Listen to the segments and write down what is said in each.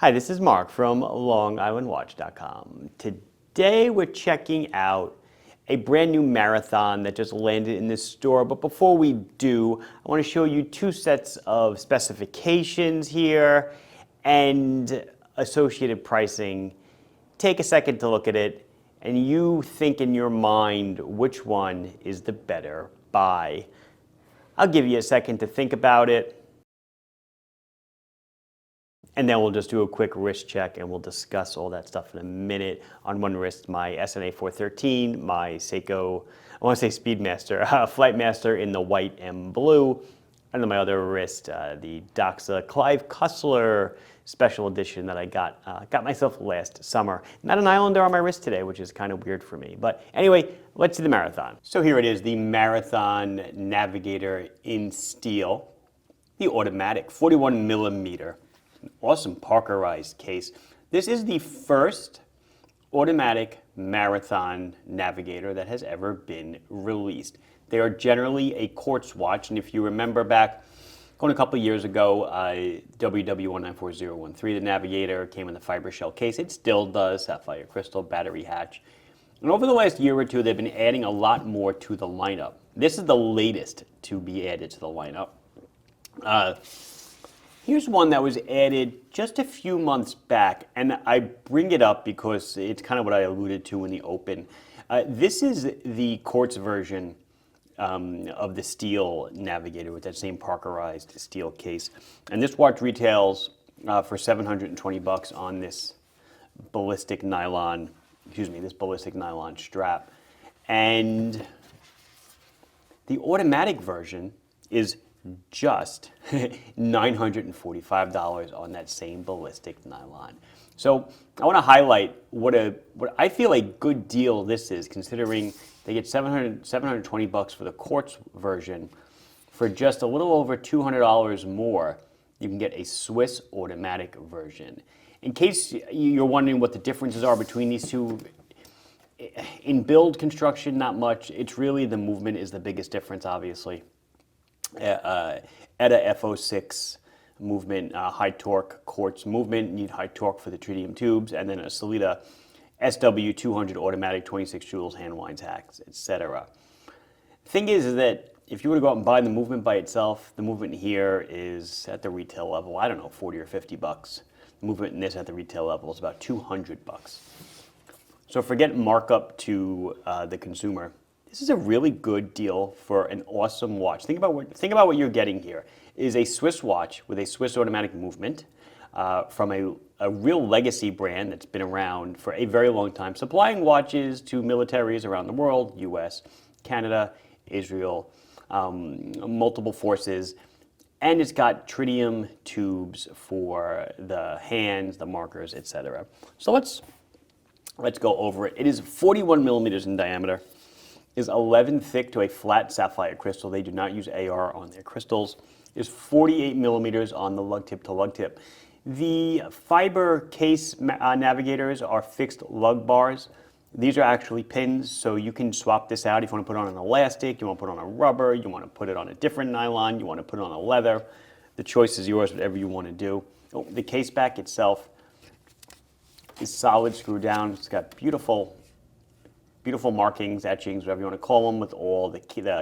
Hi, this is Mark from LongIslandWatch.com. Today we're checking out a brand new Marathon that just landed in this store. But before we do, I want to show you two sets of specifications here and associated pricing. Take a second to look at it and you think in your mind which one is the better buy. I'll give you a second to think about it. And then we'll just do a quick wrist check and we'll discuss all that stuff in a minute. On one wrist, my SNA 413, my Seiko, I want to say Speedmaster, Flightmaster in the white and blue. And then my other wrist, the Doxa Clive Cussler special edition that I got myself last summer. Not an Islander on my wrist today, which is kind of weird for me. But anyway, let's do the Marathon. So here it is, the Marathon Navigator in steel, the automatic, 41 millimeter. An awesome Parkerized case. This is the first automatic Marathon Navigator that has ever been released. They are generally a quartz watch, and if you remember back going a couple of years ago, WW194013, the Navigator, came in the fiber shell case. It still does, sapphire crystal, battery hatch. And over the last year or two, they've been adding a lot more to the lineup. This is the latest to be added to the lineup. Here's one that was added just a few months back, and I bring it up because it's kind of what I alluded to in the open. This is the quartz version of the steel Navigator with that same Parkerized steel case. And this watch retails for $720 on this ballistic nylon, this ballistic nylon strap. And the automatic version is just $945 on that same ballistic nylon. So I want to highlight what I feel a good deal this is, considering they get $720 for the quartz version. For just a little over $200 more, you can get a Swiss automatic version. In case you're wondering what the differences are between these two, in build construction, not much. It's really the movement is the biggest difference, obviously. ETA F06 movement, high torque quartz movement, need high torque for the tritium tubes, and then a Solita SW200 automatic 26 joules hand winds hacks, etc. Thing is that if you were to go out and buy the movement by itself, the movement here is at the retail level, I don't know, 40 or 50 bucks. The movement in this at the retail level is about 200 bucks. So forget markup to the consumer. This is a really good deal for an awesome watch. Think about what you're getting here. It is a Swiss watch with a Swiss automatic movement from a real legacy brand that's been around for a very long time, supplying watches to militaries around the world, US, Canada, Israel, multiple forces. And it's got tritium tubes for the hands, the markers, etc. So let's go over it. It is 41 millimeters in diameter. Is 11 thick to a flat sapphire crystal. They do not use AR on their crystals. Is 48 millimeters on the lug tip to lug tip. The fiber case navigators are fixed lug bars. These are actually pins, so you can swap this out if you want to put on an elastic, you want to put on a rubber, you want to put it on a different nylon, you want to put it on a leather. The choice is yours, whatever you want to do. Oh, the case back itself is solid screw down. It's got beautiful markings, etchings, whatever you want to call them, with all the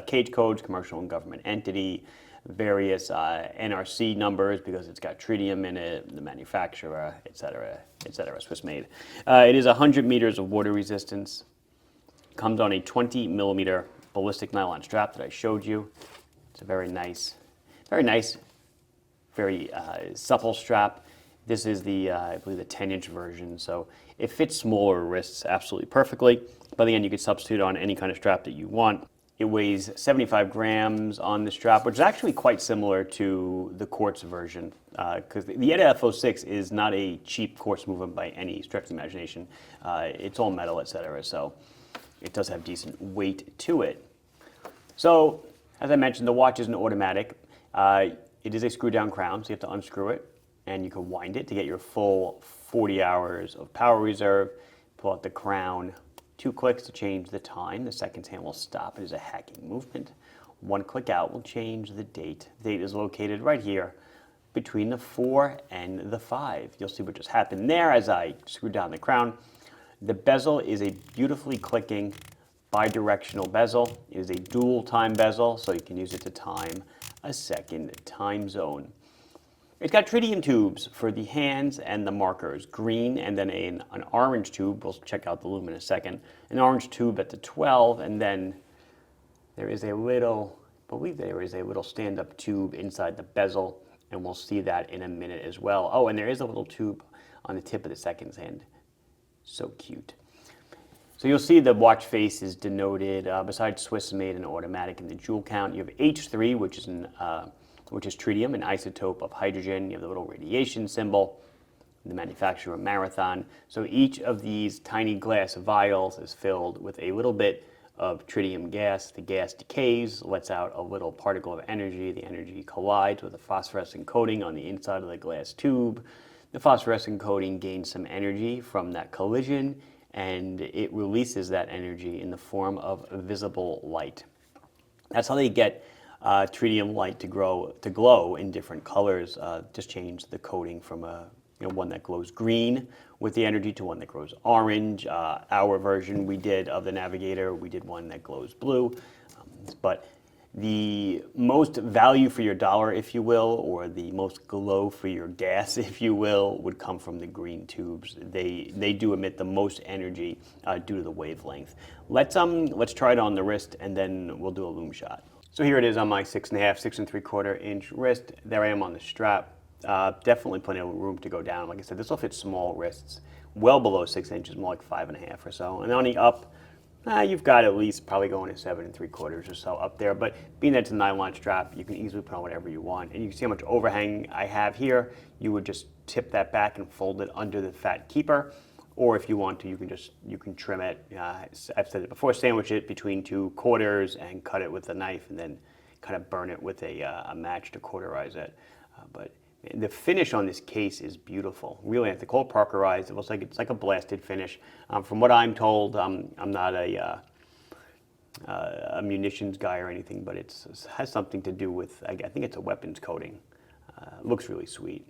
cage codes, commercial and government entity, various NRC numbers because it's got tritium in it, the manufacturer, etc., Swiss made. It is 100 meters of water resistance. Comes on a 20 millimeter ballistic nylon strap that I showed you. It's a very nice, very supple strap. This is the, I believe, the 10-inch version, so it fits smaller wrists absolutely perfectly. But again, you can substitute on any kind of strap that you want. It weighs 75 grams on the strap, which is actually quite similar to the quartz version, because the ETA F06 is not a cheap quartz movement by any stretch of the imagination. It's all metal, etc., so it does have decent weight to it. So, as I mentioned, the watch is an automatic. It is a screw-down crown, so you have to unscrew it, and you can wind it to get your full 40 hours of power reserve. Pull out the crown. 2 clicks to change the time. The seconds hand will stop. It is a hacking movement. 1 click out will change the date. The date is located right here between the 4 and the 5. You'll see what just happened there as I screw down the crown. The bezel is a beautifully clicking bidirectional bezel. It is a dual time bezel, so you can use it to time a second time zone. It's got tritium tubes for the hands and the markers, green, and then an orange tube. We'll check out the Lume in a second. An orange tube at the 12, and then there is a little, I believe there is a little stand-up tube inside the bezel, and we'll see that in a minute as well. Oh, and there is a little tube on the tip of the seconds hand. So cute. So you'll see the watch face is denoted, besides Swiss made and automatic in the joule count, you have H3, which is tritium, an isotope of hydrogen. You have the little radiation symbol, the manufacturer Marathon. So each of these tiny glass vials is filled with a little bit of tritium gas. The gas decays, lets out a little particle of energy. The energy collides with a phosphorescent coating on the inside of the glass tube. The phosphorescent coating gains some energy from that collision, and it releases that energy in the form of visible light. That's how they get tritium light to glow in different colors. Just change the coating from one that glows green with the energy to one that glows orange. Our version we did of the Navigator, we did one that glows blue. But the most value for your dollar, if you will, or the most glow for your gas, if you will, would come from the green tubes. They do emit the most energy due to the wavelength. Let's try it on the wrist, and then we'll do a Lume shot. So here it is on my 6.5, 6 3/4 inch wrist. There I am on the strap. Definitely plenty of room to go down. Like I said, this will fit small wrists, well below 6 inches, more like 5.5 or so. And on the up, you've got at least probably going to 7 3/4 or so up there. But being that it's a nylon strap, you can easily put on whatever you want. And you can see how much overhang I have here. You would just tip that back and fold it under the fat keeper. Or if you want to, you can trim it. I've said it before, sandwich it between 2 quarters and cut it with a knife, and then kind of burn it with a match to cauterize it. But the finish on this case is beautiful. Really, at the cold parkerized, it looks like it's like a blasted finish. From what I'm told, I'm not a munitions guy or anything, but it has something to do with, I think it's a weapons coating. Looks really sweet.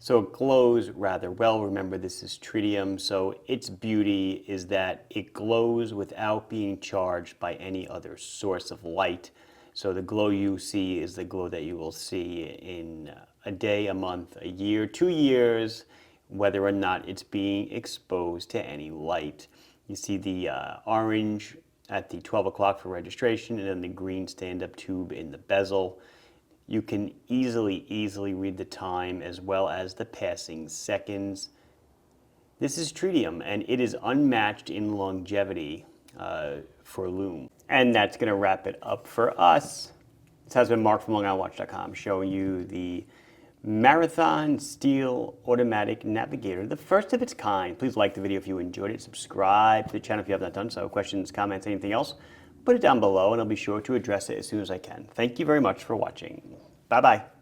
So it glows rather well. Remember, this is tritium, so its beauty is that it glows without being charged by any other source of light. So the glow you see is the glow that you will see in a day, a month, a year, 2 years, whether or not it's being exposed to any light. You see the orange at the 12 o'clock for registration, and then the green stand-up tube in the bezel. You can easily read the time as well as the passing seconds. This is tritium, and it is unmatched in longevity for Lume. And that's going to wrap it up for us. This has been Mark from LongIslandWatch.com showing you the Marathon Steel Automatic Navigator, the first of its kind. Please like the video if you enjoyed it. Subscribe to the channel if you have not done so. Questions, comments, anything else, put it down below and I'll be sure to address it as soon as I can. Thank you very much for watching. Bye-bye.